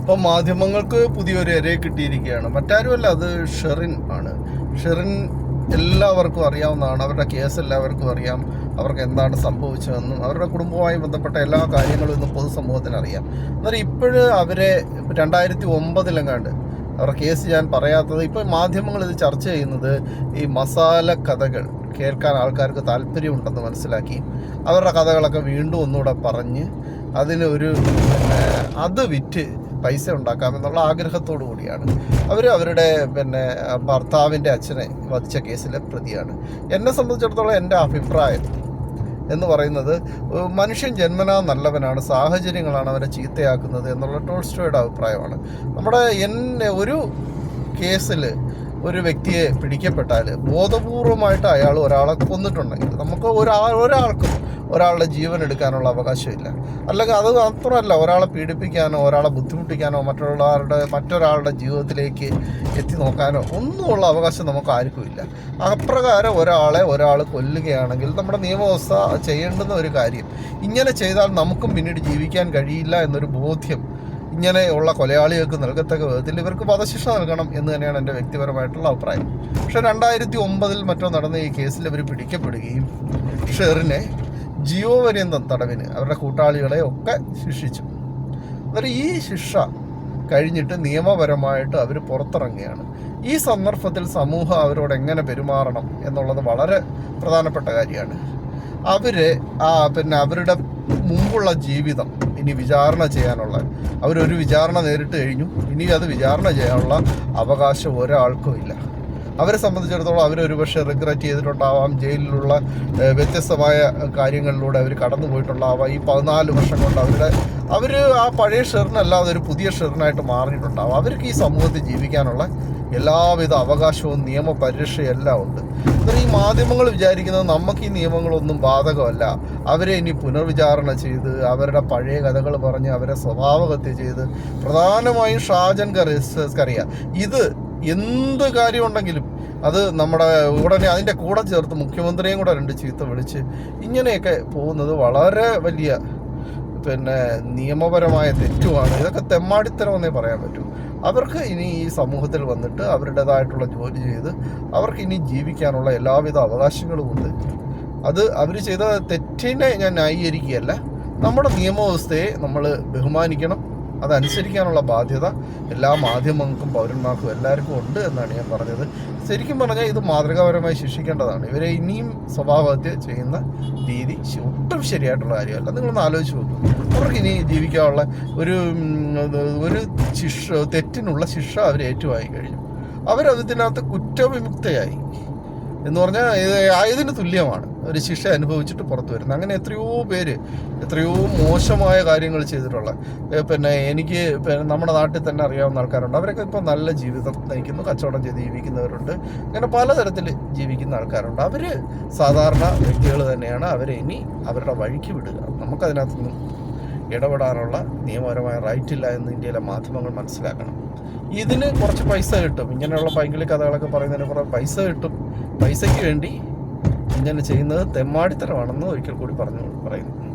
ഇപ്പം മാധ്യമങ്ങൾക്ക് പുതിയൊരു ഇരയെ കിട്ടിയിരിക്കുകയാണ്. മറ്റാരുമല്ല, അത് ഷെറിൻ ആണ്. ഷെറിൻ എല്ലാവർക്കും അറിയാവുന്നതാണ്. അവരുടെ കേസ് എല്ലാവർക്കും അറിയാം. അവർക്ക് എന്താണ് സംഭവിച്ചതെന്നും അവരുടെ കുടുംബവുമായി ബന്ധപ്പെട്ട എല്ലാ കാര്യങ്ങളും ഇന്ന് പൊതുസമൂഹത്തിന് അറിയാം. എന്നാൽ ഇപ്പോഴും അവരെ 2009 അവരുടെ കേസ് ഞാൻ പറയാത്തത്, ഇപ്പോൾ മാധ്യമങ്ങൾ ഇത് ചർച്ച ചെയ്യുന്നത് ഈ മസാല കഥകൾ കേൾക്കാൻ ആൾക്കാർക്ക് താല്പര്യമുണ്ടെന്ന് മനസ്സിലാക്കി അവരുടെ കഥകളൊക്കെ വീണ്ടും ഒന്നുകൂടെ പറഞ്ഞ് അതിനൊരു അത് വിറ്റ് പൈസ ഉണ്ടാക്കാമെന്നുള്ള ആഗ്രഹത്തോടു കൂടിയാണ്. അവരുടെ ഭർത്താവിൻ്റെ അച്ഛനെ വധിച്ച കേസിലെ പ്രതിയാണ്. എന്നെ സംബന്ധിച്ചിടത്തോളം എൻ്റെ അഭിപ്രായം എന്ന് പറയുന്നത്, മനുഷ്യൻ ജന്മനാ നല്ലവനാണ്, സാഹചര്യങ്ങളാണ് അവരെ ചീത്തയാക്കുന്നത് എന്നുള്ള ടോൾസ്റ്റോയുടെ അഭിപ്രായമാണ്. ഒരു കേസിൽ ഒരു വ്യക്തിയെ പിടിക്കപ്പെട്ടാൽ ബോധപൂർവമായിട്ട് അയാൾ ഒരാളെ കൊന്നിട്ടുണ്ടെങ്കിൽ നമുക്ക് ഒരാൾക്കും ഒരാളുടെ ജീവൻ എടുക്കാനുള്ള അവകാശമില്ല. അല്ലെങ്കിൽ അത് മാത്രമല്ല, ഒരാളെ പീഡിപ്പിക്കാനോ ഒരാളെ ബുദ്ധിമുട്ടിക്കാനോ മറ്റൊരാളുടെ ജീവിതത്തിലേക്ക് എത്തി നോക്കാനോ ഒന്നുമുള്ള അവകാശം നമുക്ക് ആർക്കുമില്ല. അപ്രകാരം ഒരാൾ കൊല്ലുകയാണെങ്കിൽ നമ്മുടെ നിയമവ്യവസ്ഥ ചെയ്യേണ്ടുന്ന ഒരു കാര്യം, ഇങ്ങനെ ചെയ്താൽ നമുക്കും പിന്നീട് ജീവിക്കാൻ കഴിയില്ല എന്നൊരു ബോധ്യം ഇങ്ങനെയുള്ള കൊലയാളികൾക്ക് നൽകത്തക്ക വിധത്തിൽ ഇവർക്ക് വധശിക്ഷ നൽകണം എന്ന് തന്നെയാണ് എൻ്റെ വ്യക്തിപരമായിട്ടുള്ള അഭിപ്രായം. പക്ഷേ 2009 മറ്റോ നടന്ന ഈ കേസിൽ ഇവർ പിടിക്കപ്പെടുകയും ഷെറിനെ ജീവപര്യന്തം തടവിന് അവരുടെ കൂട്ടാളികളെ ഒക്കെ ശിക്ഷിച്ചു. അന്നേരം ഈ ശിക്ഷ കഴിഞ്ഞിട്ട് നിയമപരമായിട്ട് അവർ പുറത്തിറങ്ങുകയാണ്. ഈ സന്ദർഭത്തിൽ സമൂഹം അവരോട് എങ്ങനെ പെരുമാറണം എന്നുള്ളത് വളരെ പ്രധാനപ്പെട്ട കാര്യമാണ്. അവരുടെ മുമ്പുള്ള ജീവിതം ഇനി വിചാരണ ചെയ്യാനുള്ള, അവരൊരു വിചാരണ നേരിട്ട് കഴിഞ്ഞു, ഇനി അത് വിചാരണ ചെയ്യാനുള്ള അവകാശം ഒരാൾക്കും ഇല്ല. അവരെ സംബന്ധിച്ചിടത്തോളം അവരൊരു പക്ഷേ റിഗ്രറ്റ് ചെയ്തിട്ടുണ്ടാവാം, ജയിലിലുള്ള വ്യത്യസ്തമായ കാര്യങ്ങളിലൂടെ അവർ കടന്നു പോയിട്ടുണ്ടാവാം. ഈ 14 വർഷം കൊണ്ട് അവർ ആ പഴയ ഷെറിനല്ലാതെ ഒരു പുതിയ ഷെറിനായിട്ട് മാറിയിട്ടുണ്ടാവാം. അവർക്ക് ഈ സമൂഹത്തിൽ ജീവിക്കാനുള്ള എല്ലാവിധ അവകാശവും നിയമപരിരക്ഷയും എല്ലാം ഉണ്ട്. എന്നാൽ ഈ മാധ്യമങ്ങൾ വിചാരിക്കുന്നത് നമുക്ക് ഈ നിയമങ്ങളൊന്നും ബാധകമല്ല, അവരെ ഇനി പുനർവിചാരണ ചെയ്ത് അവരുടെ പഴയ കഥകൾ പറഞ്ഞ് അവരെ സ്വഭാവഹത്യ ചെയ്ത്, പ്രധാനമായും ഷാജൻ കറിയ ഇത് എന്ത് കാര്യമുണ്ടെങ്കിലും അത് നമ്മുടെ ഉടനെ അതിൻ്റെ കൂടെ ചേർത്ത് മുഖ്യമന്ത്രിയും കൂടെ 2 ചീത്ത വിളിച്ച് ഇങ്ങനെയൊക്കെ പോകുന്നത് വളരെ വലിയ നിയമപരമായ തെറ്റുമാണ്. ഇതൊക്കെ തെമ്മാടിത്തരമെന്നേ പറയാൻ പറ്റൂ. അവർക്ക് ഇനി ഈ സമൂഹത്തിൽ വന്നിട്ട് അവരുടേതായിട്ടുള്ള ജോലി ചെയ്ത് അവർക്ക് ഇനി ജീവിക്കാനുള്ള എല്ലാവിധ അവകാശങ്ങളും ഉണ്ട്. അത് അവർ ചെയ്ത തെറ്റിനെ ഞാൻ ന്യായീകരിക്കുകയല്ല. നമ്മുടെ നിയമവ്യവസ്ഥയെ നമ്മൾ ബഹുമാനിക്കണം. അതനുസരിക്കാനുള്ള ബാധ്യത എല്ലാ മാധ്യമങ്ങൾക്കും പൗരന്മാർക്കും എല്ലാവർക്കും ഉണ്ട് എന്നാണ് ഞാൻ പറഞ്ഞത്. ശരിക്കും പറഞ്ഞാൽ ഇത് മാതൃകാപരമായി ശിക്ഷിക്കേണ്ടതാണ്. ഇവരെ ഇനിയും സ്വഭാവഹത്യ ചെയ്യുന്ന രീതി ഒട്ടും ശരിയായിട്ടുള്ള കാര്യമല്ല. നിങ്ങളൊന്ന് ആലോചിച്ച് നോക്കും. അവർക്ക് ഇനി ജീവിക്കാനുള്ള ഒരു തെറ്റിനുള്ള ശിക്ഷ അവർ ഏറ്റുവാങ്ങി കഴിഞ്ഞു. അവരതിനകത്ത് കുറ്റവിമുക്തയായി എന്ന് പറഞ്ഞാൽ ആയതിന് തുല്യമാണ് ഒരു ശിക്ഷ അനുഭവിച്ചിട്ട് പുറത്തു വരുന്നത്. അങ്ങനെ എത്രയോ മോശമായ കാര്യങ്ങൾ ചെയ്തിട്ടുള്ള എനിക്ക് നമ്മുടെ നാട്ടിൽ തന്നെ അറിയാവുന്ന ആൾക്കാരുണ്ട്. അവരൊക്കെ ഇപ്പോൾ നല്ല ജീവിതം നയിക്കുന്നു, കച്ചവടം ചെയ്ത് ജീവിക്കുന്നവരുണ്ട്, അങ്ങനെ പലതരത്തിൽ ജീവിക്കുന്ന ആൾക്കാരുണ്ട്. അവർ സാധാരണ വ്യക്തികൾ തന്നെയാണ്. അവരെ ഇനി അവരുടെ വഴിക്ക് വിടുക. നമുക്കതിനകത്തൊന്നും ഇടപെടാനുള്ള നിയമപരമായ റൈറ്റ് ഇല്ല എന്ന് ഇന്ത്യയിലെ മാധ്യമങ്ങൾ മനസ്സിലാക്കണം. ഇതിന് കുറച്ച് പൈസ കിട്ടും, ഇങ്ങനെയുള്ള പൈങ്കിളി കഥകളൊക്കെ പറയുന്നതിന് കുറേ പൈസ കിട്ടും. പൈസയ്ക്ക് വേണ്ടി ഇങ്ങനെ ചെയ്യുന്നത് തെമ്മാടിത്തരമാണെന്ന് ഒരിക്കൽ കൂടി പറയുന്നു.